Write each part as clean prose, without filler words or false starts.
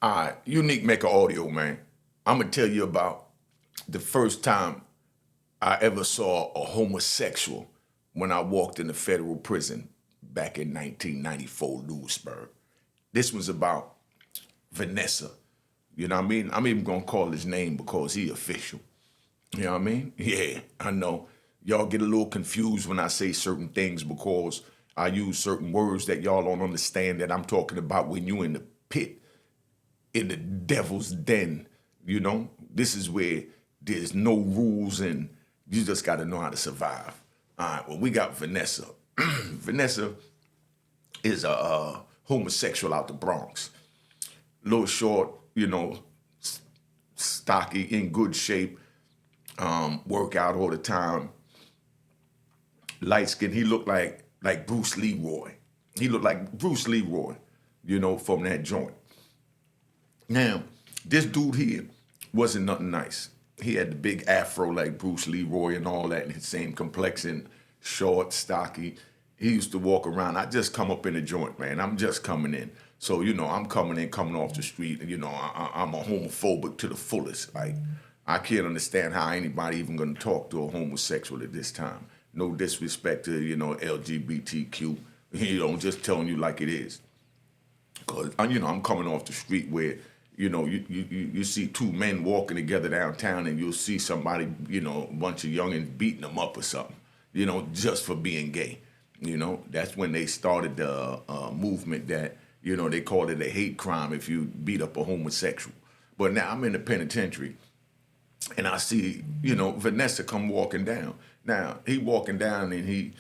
All right, unique Mecca Audio, man. I'm gonna tell you about the first time I ever saw a homosexual when I walked into federal prison back in 1994, Lewisburg. This was about Vanessa. You know what I mean? I'm even gonna call his name because he official. You know what I mean? Yeah, I know. Y'all get a little confused when I say certain things because I use certain words that y'all don't understand that I'm talking about when you in the pit, in the devil's den. You know, this is where there's no rules and you just got to know how to survive. All right, well, we got Vanessa. Vanessa is a homosexual out the Bronx. Little short, stocky, in good shape, work out all the time, light skin. He looked like Bruce Leroy. He looked like Bruce Leroy, from that joint. Now, this dude here wasn't nothing nice. He had the big afro like Bruce Leroy and all that, and his same complexion, short, stocky. He used to walk around. I just come up in the joint, man. I'm just coming in. So, I'm coming off the street, and, I'm a homophobic to the fullest. Like, I can't understand how anybody even gonna talk to a homosexual at this time. No disrespect to, LGBTQ. Just telling you like it is. Cause I'm coming off the street where you see two men walking together downtown, and you'll see somebody, a bunch of youngins beating them up or something, just for being gay. That's when they started the movement that they called it a hate crime if you beat up a homosexual. But now I'm in the penitentiary, and I see Vanessa come walking down. Now he walking down and he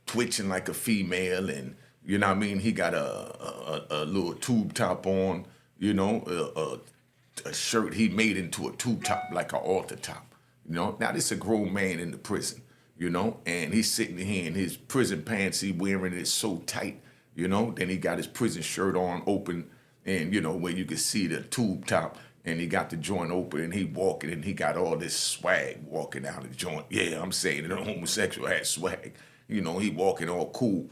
twitching like a female, and you know what I mean. He got a little tube top on, a shirt he made into a tube top like an altar top. Now this is a grown man in the prison, and he's sitting here in his prison pants he wearing is so tight, Then he got his prison shirt on open, and where you can see the tube top. And he got the joint open, and he walking, and he got all this swag walking out of the joint. Yeah, I'm saying that a homosexual has swag. He walking all cool.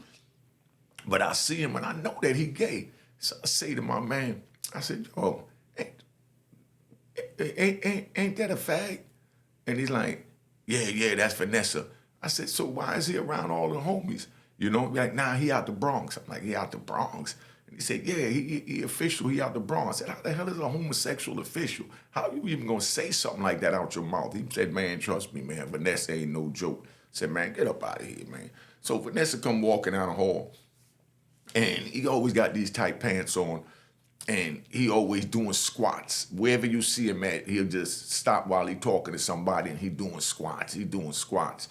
But I see him, and I know that he gay. So I say to my man, I said, "Yo, ain't that a fag?" And he's like, "Yeah, that's Vanessa." I said, "So why is he around all the homies?" Like, nah, he out the Bronx. I'm like, "He out the Bronx?" And he said, "Yeah, he official, he out the Bronx." I said, "How the hell is a homosexual official? How you even gonna say something like that out your mouth?" He said, "Man, trust me, man, Vanessa ain't no joke." I said, "Man, get up out of here, man." So Vanessa come walking down the hall, and he always got these tight pants on, and he always doing squats. Wherever you see him at, he'll just stop while he talking to somebody, and he doing squats. He doing squats,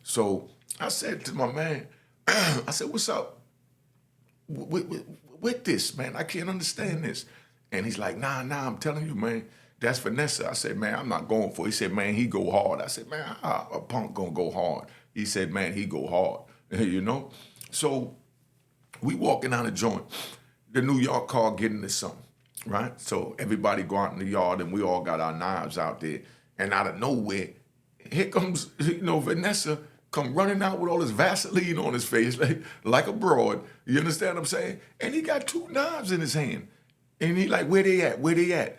So I said to my man, I said, "What's up with this, man? I can't understand this." And he's like, nah, I'm telling you, man, that's Vanessa." I said, "Man, I'm not going for it." He said, "Man, he go hard." I said, "Man, how a punk gonna go hard?" He said, "Man, he go hard." So we walking down the joint. The New York car getting into something, right? So everybody go out in the yard, and we all got our knives out there. And out of nowhere, here comes, Vanessa come running out with all this Vaseline on his face, like a broad. You understand what I'm saying? And he got two knives in his hand. And he like, "Where they at? Where they at?"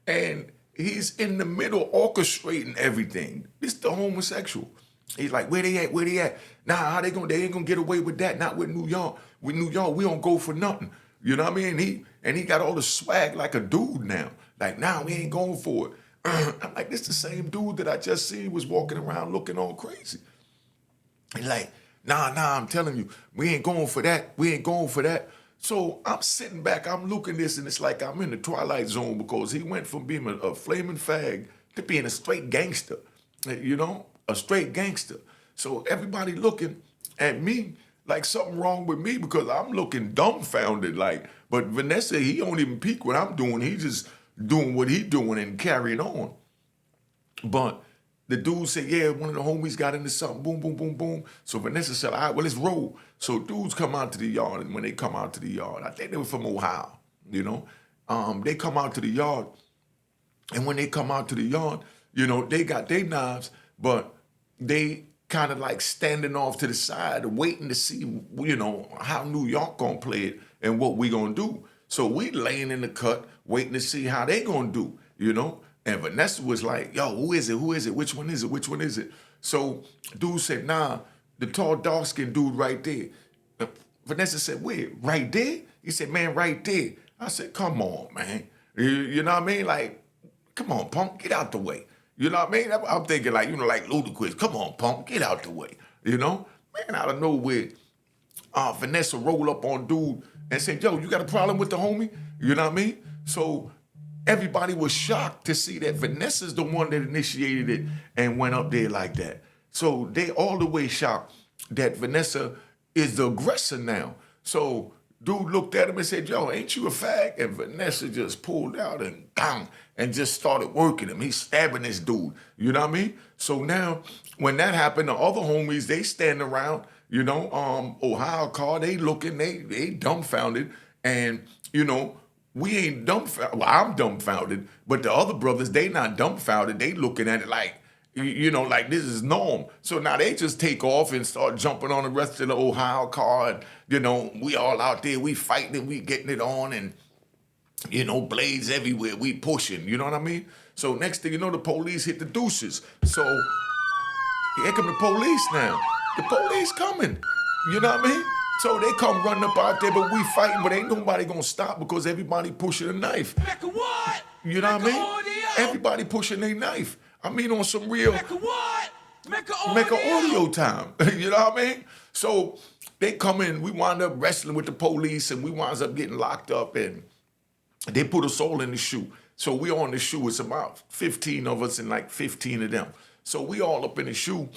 And he's in the middle orchestrating everything. It's the homosexual. He's like, "Where they at? Where they at?" Nah, they ain't gonna get away with that. Not with New York. With New York, we don't go for nothing. You know what I mean? He got all the swag like a dude now. Like, "Nah, we ain't going for it." I'm like, "This the same dude that I just seen was walking around looking all crazy." He's like, nah, I'm telling you, we ain't going for that. We ain't going for that. So I'm sitting back, I'm looking at this, and it's like I'm in the Twilight Zone because he went from being a flaming fag to being a straight gangster, a straight gangster. So everybody looking at me like something wrong with me because I'm looking dumbfounded. But Vanessa, he don't even peek what I'm doing. He just doing what he doing and carrying on. But the dude said, "Yeah, one of the homies got into something, boom, boom, boom, boom." So Vanessa said, "All right, well, let's roll." So dudes come out to the yard, and when they come out to the yard, I think they were from Ohio, they come out to the yard, and when they come out to the yard, they got their knives, but they kind of like standing off to the side, waiting to see, how New York gonna play it and what we gonna do. So we laying in the cut, waiting to see how they gonna do, you know? And Vanessa was like, yo, who is it? Who is it? Which one is it? Which one is it? So dude said, nah, the tall, dark-skinned dude right there. Vanessa said, where? Right there? He said, man, right there. I said, come on, man. You know what I mean? Like, come on, punk, get out the way. You know what I mean? I'm thinking like, you know, like Ludacris, come on, punk, get out the way. You know? Man, out of nowhere, Vanessa rolled up on dude and said, yo, you got a problem with the homie? You know what I mean? So everybody was shocked to see that Vanessa's the one that initiated it and went up there like that. So they all the way shocked that Vanessa is the aggressor now. So dude looked at him and said, yo, ain't you a fag? And Vanessa just pulled out and bang, and just started working him. He's stabbing this dude. You know what I mean? So now, when that happened, the other homies, they stand around, you know, Ohio car, they looking, they dumbfounded. And, you know, we ain't dumbfounded. Well, I'm dumbfounded, but the other brothers, they not dumbfounded. They looking at it like, you know, like this is norm. So now they just take off and start jumping on the rest of the Ohio car. And, you know, we all out there, we fighting and we getting it on and, you know, blades everywhere, we pushing, you know what I mean? So next thing you know, the police hit the deuces. So here come the police now. The police coming, you know what I mean? So they come running up out there, but we fighting, but ain't nobody gonna stop because everybody pushing a knife. Mecca what? You know what I Mecca mean? Audio. Everybody pushing a knife. I mean, on some real Mecca what? Mecca Mecca Audio time. You know what I mean? So they come in, we wind up wrestling with the police, and we wind up getting locked up, and they put us all in the shoe. So we on the shoe. It's about 15 of us and like 15 of them. So we all up in the shoe,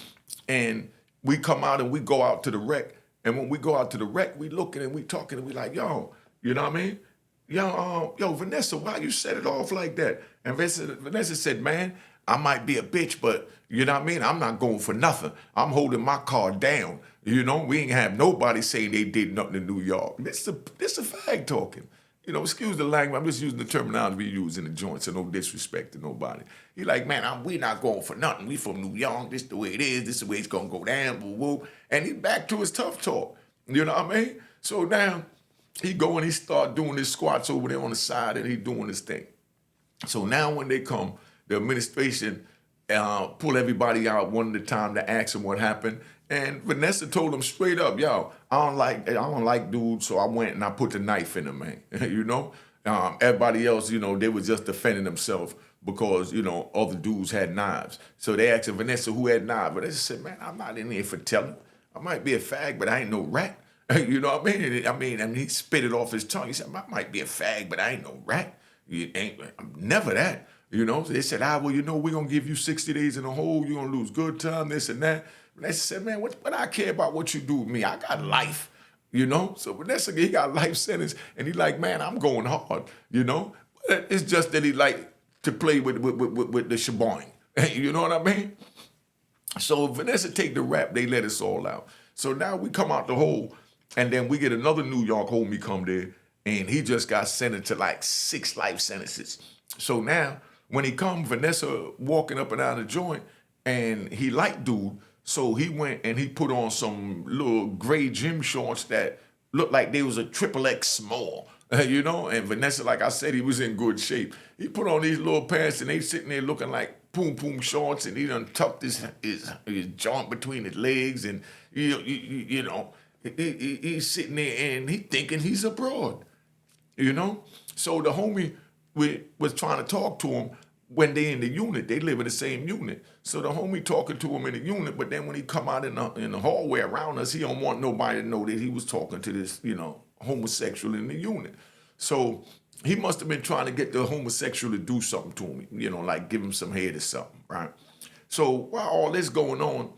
and we come out and we go out to the wreck. And when we go out to the wreck, we looking and we talking and we like, yo, you know what I mean? Yo, Vanessa, why you set it off like that? And Vanessa said, man, I might be a bitch, but you know what I mean? I'm not going for nothing. I'm holding my car down. You know, we ain't have nobody saying they did nothing in New York. This a fag talking. You know, excuse the language. I'm just using the terminology we use in the joint, so no disrespect to nobody. He like, man, we not going for nothing. We from New York. This the way it is. This the way it's gonna go down. Woo woo. And he back to his tough talk. You know what I mean? So now he go and he start doing his squats over there on the side, and he doing his thing. So now when they come, the administration pull everybody out one at a time to ask them what happened. And Vanessa told him straight up, yo, I don't like dudes, so I went and I put the knife in him, man. You know? Everybody else, you know, they were just defending themselves because, you know, other dudes had knives. So they asked Vanessa who had knives. Vanessa said, man, I'm not in here for telling. I might be a fag, but I ain't no rat. You know what I mean? I mean, he spit it off his tongue. He said, I might be a fag, but I ain't no rat. I'm never that. You know, so they said, well, you know, we're going to give you 60 days in a hole. You're going to lose good time, this and that. Vanessa said, man, what I care about what you do with me? I got life, you know? So Vanessa, he got life sentence, and he like, man, I'm going hard, you know? But it's just that he like to play with the shebang. You know what I mean? So Vanessa take the rap, they let us all out. So now we come out the hole, and then we get another New York homie come there, and he just got sentenced to like 6 life sentences. So now, when he come, Vanessa walking up and down the joint, and he liked dude, so he went and he put on some little gray gym shorts that looked like they was a XXX small, you know? And Vanessa, like I said, he was in good shape. He put on these little pants, and they sitting there looking like poom shorts, and he done tucked his joint between his legs, and you know, he's sitting there and he thinking he's abroad, you know? So the homie was trying to talk to him when they in the unit. They live in the same unit. So the homie talking to him in the unit, but then when he come out in the hallway around us, he don't want nobody to know that he was talking to this, you know, homosexual in the unit. So he must have been trying to get the homosexual to do something to him, you know, like give him some head or something, right? So while all this going on,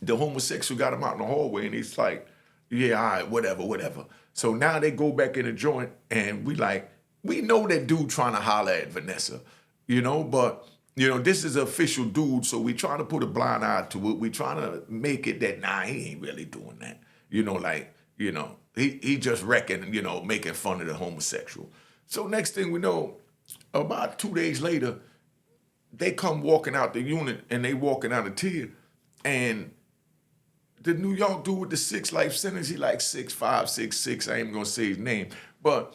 the homosexual got him out in the hallway, and he's like, yeah, all right, whatever. So now they go back in the joint, and we know that dude trying to holler at Vanessa, you know, but, you know, this is an official dude, so we trying to put a blind eye to it. We trying to make it that, nah, he ain't really doing that. You know, like, you know, he just reckon, you know, making fun of the homosexual. So next thing we know, about 2 days later, they come walking out the unit, and they walking out of tear, and the New York dude with the 6 life sentence, he like 6'5", 6'6", I ain't gonna say his name, but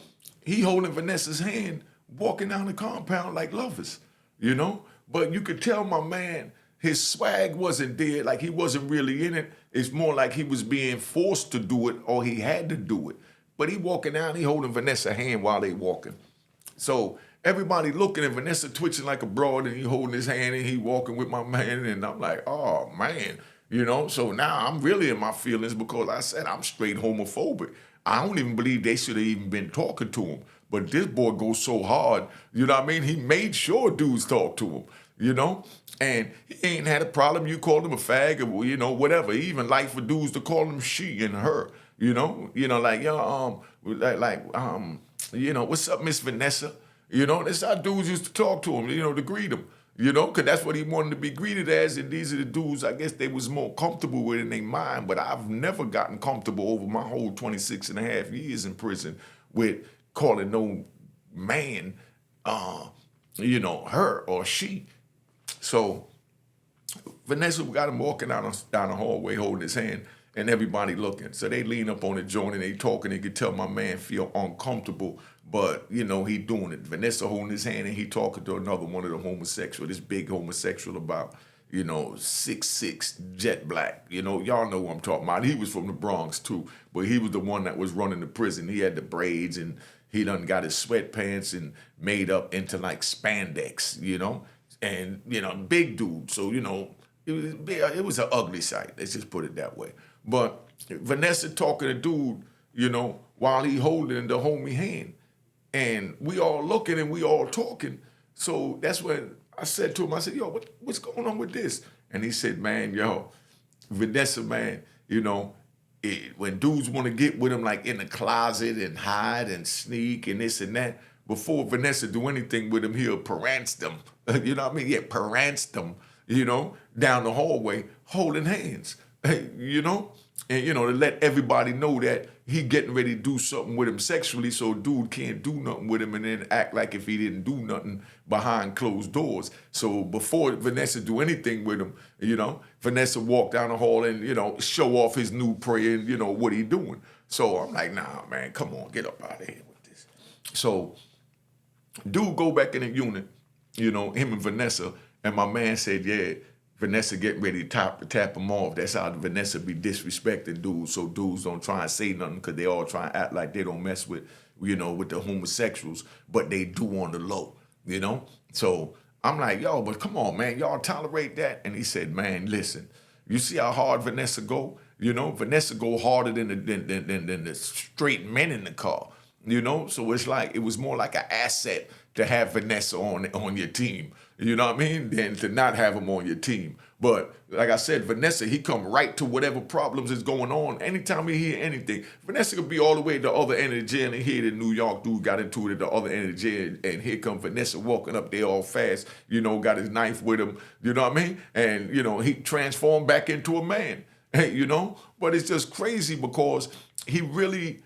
he holding Vanessa's hand, walking down the compound like lovers, you know? But you could tell my man, his swag wasn't there, like he wasn't really in it. It's more like he was being forced to do it or he had to do it. But he walking down, he holding Vanessa's hand while they walking. So everybody looking at Vanessa twitching like a broad and he holding his hand and he walking with my man. And I'm like, oh man, you know? So now I'm really in my feelings because I said I'm straight homophobic. I don't even believe they should have even been talking to him. But this boy goes so hard, you know what I mean? He made sure dudes talk to him, you know? And he ain't had a problem. You called him a fag or, you know, whatever. He even like for dudes to call him she and her, you know? Like, you know, what's up, Miss Vanessa? You know, that's how dudes used to talk to him, you know, to greet him. You know, because that's what he wanted to be greeted as, and these are the dudes I guess they was more comfortable with in their mind, but I've never gotten comfortable over my whole 26 and a half years in prison with calling no man, you know, her or she. So Vanessa got him walking down the hallway holding his hand, and everybody looking. So they lean up on the joint and they talking. They could tell my man feel uncomfortable, but you know he doing it. Vanessa holding his hand and he talking to another one of the homosexual, this big homosexual about, you know, 6'6", jet black. You know, y'all know what I'm talking about. He was from the Bronx too, but he was the one that was running the prison. He had the braids and he done got his sweatpants and made up into like spandex, you know, and you know, big dude. So you know, it was an ugly sight. Let's just put it that way. But Vanessa talking to dude, you know, while he holding the homie hand. And we all looking and we all talking. So that's when I said to him, I said, yo, what's going on with this? And he said, man, yo, Vanessa, man, you know, when dudes want to get with him like in the closet and hide and sneak and this and that, before Vanessa do anything with him, he'll parance them. You know what I mean? Yeah, parance them, you know, down the hallway, holding hands. You know, and you know, to let everybody know that he getting ready to do something with him sexually, so dude can't do nothing with him and then act like if he didn't do nothing behind closed doors. So before Vanessa do anything with him, you know, Vanessa walk down the hall and, you know, show off his new prayer and, you know, what he doing. So I'm like, nah, man, come on, get up out of here with this. So dude go back in the unit, you know, him and Vanessa, and my man said, yeah, Vanessa getting ready to tap him off. That's how Vanessa be disrespecting dudes, so dudes don't try and say nothing because they all try and act like they don't mess with, you know, with the homosexuals, but they do on the low, you know? So I'm like, yo, but come on, man, y'all tolerate that? And he said, man, listen, you see how hard Vanessa go? You know, Vanessa go harder than the straight men in the car, you know? So it's like, it was more like an asset to have Vanessa on your team, you know what I mean, than to not have him on your team. But like I said, Vanessa, he come right to whatever problems is going on. Anytime he hear anything, Vanessa could be all the way at the other end of the jail and hear the New York dude got into it at the other end of the jail, and here come Vanessa walking up there all fast, you know, got his knife with him, you know what I mean? And, you know, he transformed back into a man, you know? But it's just crazy because he really,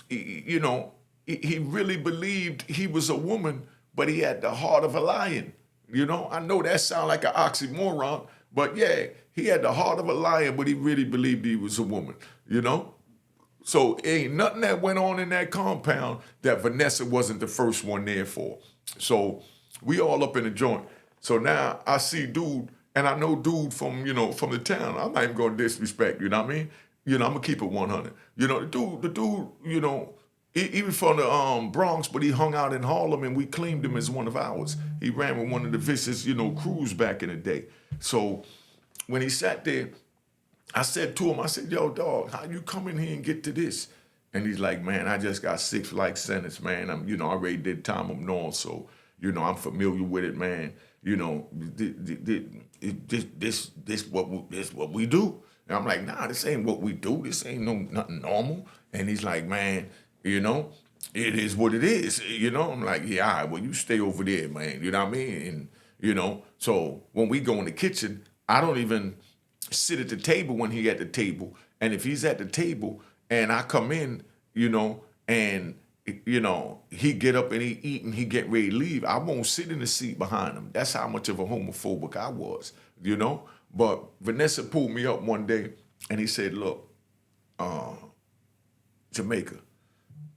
you know, he really believed he was a woman, but he had the heart of a lion. You know, I know that sounds like an oxymoron, but yeah, he had the heart of a lion, but he really believed he was a woman, you know? So ain't nothing that went on in that compound that Vanessa wasn't the first one there for. So we all up in the joint. So now I see dude, and I know dude from, you know, from the town. I'm not even gonna disrespect, you know what I mean? You know, I'm gonna keep it 100. You know, the dude, you know, he was from the Bronx, but he hung out in Harlem, and we claimed him as one of ours. He ran with one of the vicious, you know, crews back in the day. So when he sat there, I said to him, I said, yo, dog, how you come in here and get to this? And he's like, man, I just got 6 life sentence, man. I'm, you know, I already did time up north, so, you know, I'm familiar with it, man. You know, this what we do. And I'm like, nah, this ain't what we do. This ain't nothing normal. And he's like, man, you know, it is what it is. You know, I'm like, yeah, all right, well, you stay over there, man. You know what I mean? And, you know, so when we go in the kitchen, I don't even sit at the table when he at the table. And if he's at the table and I come in, you know, and, you know, he get up and he eat and he get ready to leave, I won't sit in the seat behind him. That's how much of a homophobic I was, you know? But Vanessa pulled me up one day and he said, look, Jamaica,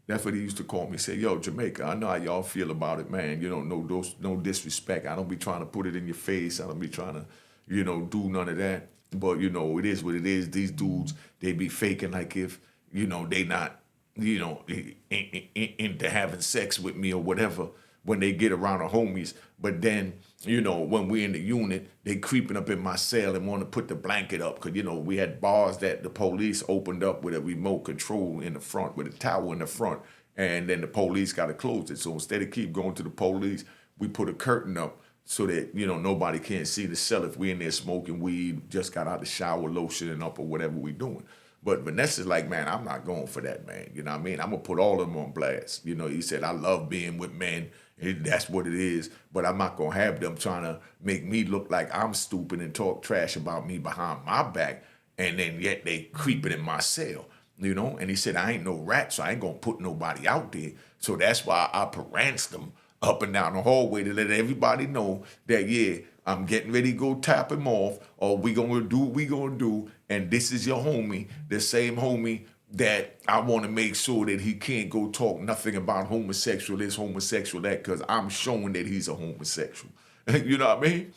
That's what he used to call me. He said, yo, Jamaica, I know how y'all feel about it, man. You know, no disrespect. I don't be trying to put it in your face. I don't be trying to, do none of that. But, it is what it is. These dudes, they be faking like if, they not, into having sex with me or whatever when they get around the homies. But then, when we in the unit, they creeping up in my cell and want to put the blanket up. Because, we had bars that the police opened up with a remote control in the front, with a tower in the front. And then the police got to close it. So instead of keep going to the police, we put a curtain up so that, nobody can't see the cell if we in there smoking weed, just got out the shower, lotioning up or whatever we doing. But Vanessa's like, man, I'm not going for that, man. You know what I mean? I'm going to put all of them on blast. He said, I love being with men. That's what it is. But I'm not going to have them trying to make me look like I'm stupid and talk trash about me behind my back. And then yet they creeping in my cell, And he said, I ain't no rat, so I ain't going to put nobody out there. So that's why I paranced them up and down the hallway to let everybody know that, yeah, I'm getting ready to go tap him off, or we going to do what we going to do. And this is your homie, the same homie that I want to make sure that he can't go talk nothing about homosexual this, homosexual that, because I'm showing that he's a homosexual. You know what I mean?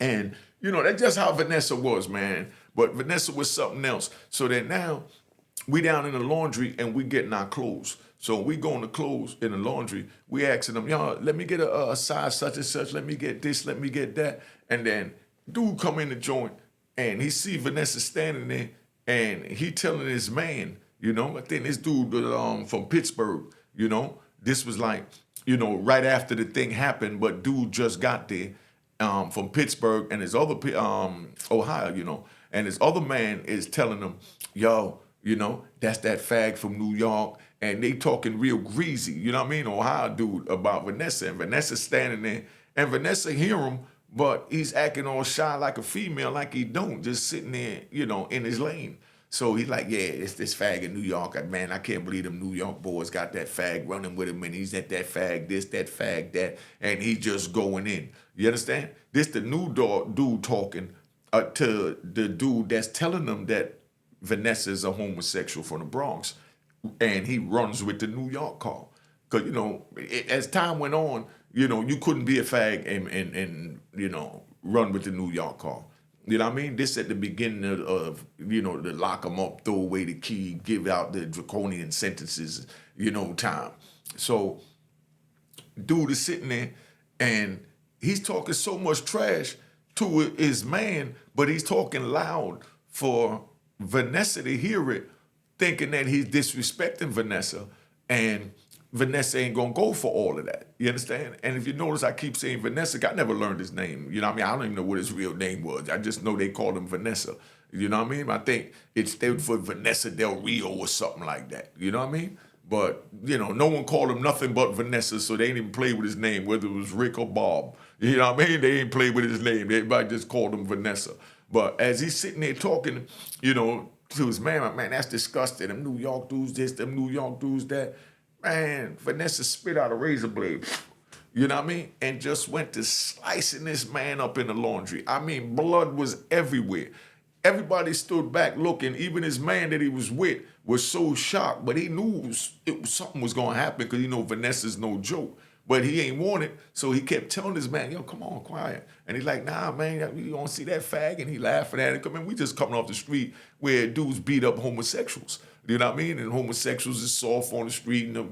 And, that's just how Vanessa was, man. But Vanessa was something else. So that now we down in the laundry and we getting our clothes. So we going to clothes in the laundry. We asking them, y'all, let me get a size such and such. Let me get this. Let me get that. And then dude come in the joint and he see Vanessa standing there and he telling his man, I think this dude from Pittsburgh, this was like, right after the thing happened, but dude just got there from Pittsburgh and his other, Ohio, and his other man is telling him, yo, that's that fag from New York. And they talking real greasy, Ohio dude about Vanessa. And Vanessa standing there, and Vanessa hear him, but he's acting all shy like a female, like he don't, just sitting there, in his lane. So he's like, yeah, it's this fag in New York. Man, I can't believe them New York boys got that fag running with him, and he's at that fag this, that fag that, and he just going in. You understand? This the new dude talking to the dude that's telling them that Vanessa is a homosexual from the Bronx. And he runs with the New York car. Because, as time went on, you couldn't be a fag and run with the New York car. You know what I mean? This at the beginning of to lock them up, throw away the key, give out the draconian sentences, time. So, dude is sitting there and he's talking so much trash to his man, but he's talking loud for Vanessa to hear it, thinking that he's disrespecting Vanessa, and Vanessa ain't gonna go for all of that. You understand? And if you notice, I keep saying Vanessa. I never learned his name. You know what I mean? I don't even know what his real name was. I just know they called him Vanessa. You know what I mean? I think it stood for Vanessa Del Rio or something like that. You know what I mean? But, no one called him nothing but Vanessa, so they didn't even play with his name, whether it was Rick or Bob. You know what I mean? They didn't play with his name. Everybody just called him Vanessa. But as he's sitting there talking, to his man, like, man, that's disgusting. Them New York dudes this, them New York dudes that. Man, Vanessa spit out a razor blade. You know what I mean? And just went to slicing this man up in the laundry. I mean, blood was everywhere. Everybody stood back looking. Even his man that he was with was so shocked, but he knew something was going to happen because, Vanessa's no joke. But he ain't want it, so he kept telling his man, yo, come on, quiet. And he's like, nah, man, you don't see that fag? And he laughing at it. Come in, we just coming off the street where dudes beat up homosexuals. You know what I mean? And homosexuals is soft on the street, and the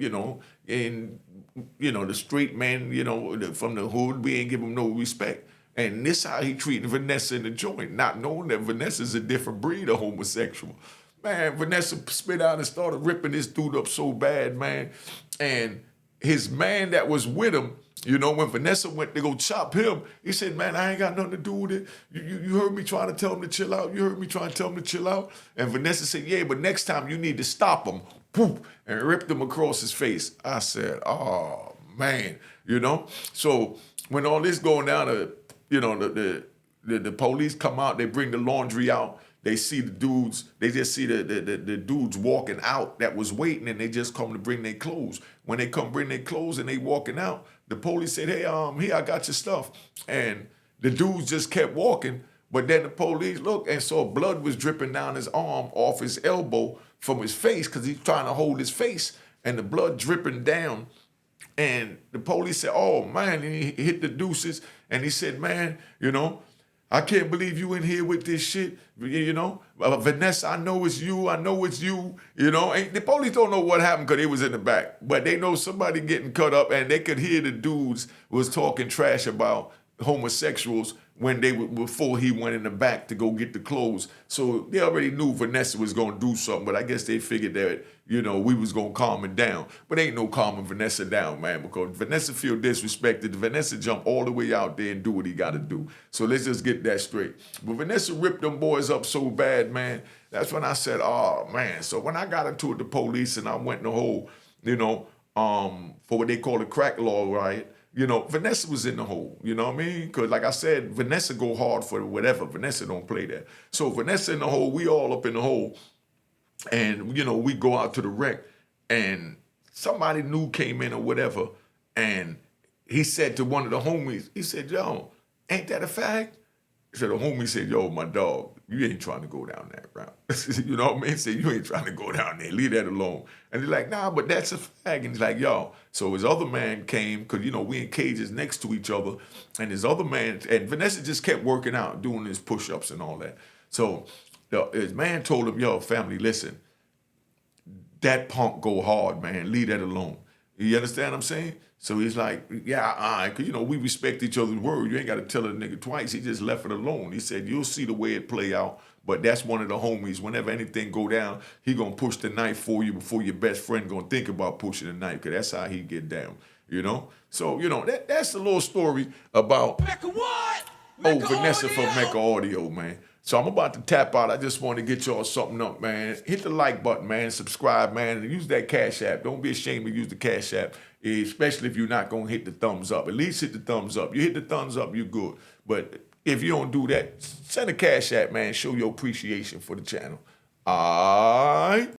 straight men, from the hood, we ain't give him no respect. And this how he treated Vanessa in the joint, not knowing that Vanessa's a different breed of homosexual. Man, Vanessa spit out and started ripping this dude up so bad, man. And his man that was with him, when Vanessa went to go chop him, he said, man, I ain't got nothing to do with it. You heard me trying to tell him to chill out. You heard me trying to tell him to chill out. And Vanessa said, yeah, but next time you need to stop him. Poof, and ripped him across his face. I said, oh, man, So when all this going down, the police come out, they bring the laundry out. They see the dudes, they just see the dudes walking out that was waiting, and they just come to bring their clothes. When they come bring their clothes and they walking out, the police said, hey, here, I got your stuff. And the dudes just kept walking, but then the police looked and saw blood was dripping down his arm off his elbow from his face because he's trying to hold his face. and the blood dripping down. And the police said, oh, man, and he hit the deuces. And he said, man, I can't believe you in here with this shit. Vanessa, I know it's you. And the police don't know what happened because they was in the back. But they know somebody getting cut up, and they could hear the dudes was talking trash about homosexuals before he went in the back to go get the clothes. So they already knew Vanessa was going to do something, but I guess they figured that, we was going to calm it down. But ain't no calming Vanessa down, man, because Vanessa feel disrespected. Vanessa jump all the way out there and do what he got to do. So let's just get that straight. But Vanessa ripped them boys up so bad, man. That's when I said, oh, man. So when I got into it, the police, and I went in the hole, for what they call the crack law riot, Vanessa was in the hole, you know what I mean? Because like I said, Vanessa go hard for whatever. Vanessa don't play that. So Vanessa in the hole, we all up in the hole. And, we go out to the wreck. And somebody new came in or whatever. And he said to one of the homies, he said, yo, ain't that a fact? So the homie said, yo, my dog, you ain't trying to go down that route. You know what I mean? He said, you ain't trying to go down there. Leave that alone. And he's like, nah, but that's a fact. And he's like, yo. So his other man came, because, we in cages next to each other. And his other man, and Vanessa just kept working out, doing his push-ups and all that. So his man told him, yo, family, listen, that punk go hard, man. Leave that alone. You understand what I'm saying? So he's like, yeah, all right, because, we respect each other's word. You ain't got to tell a nigga twice. He just left it alone. He said, you'll see the way it play out, but that's one of the homies. Whenever anything go down, he going to push the knife for you before your best friend going to think about pushing the knife, because that's how he get down, So, that's a little story about Mecca what? Mecca Vanessa from Audio. Mecca Audio, man. So I'm about to tap out. I just want to get y'all something up, man. Hit the like button, man. Subscribe, man. And use that Cash App. Don't be ashamed to use the Cash App, especially if you're not going to hit the thumbs up. At least hit the thumbs up. You hit the thumbs up, you're good. But if you don't do that, send a Cash App, man. Show your appreciation for the channel. All right?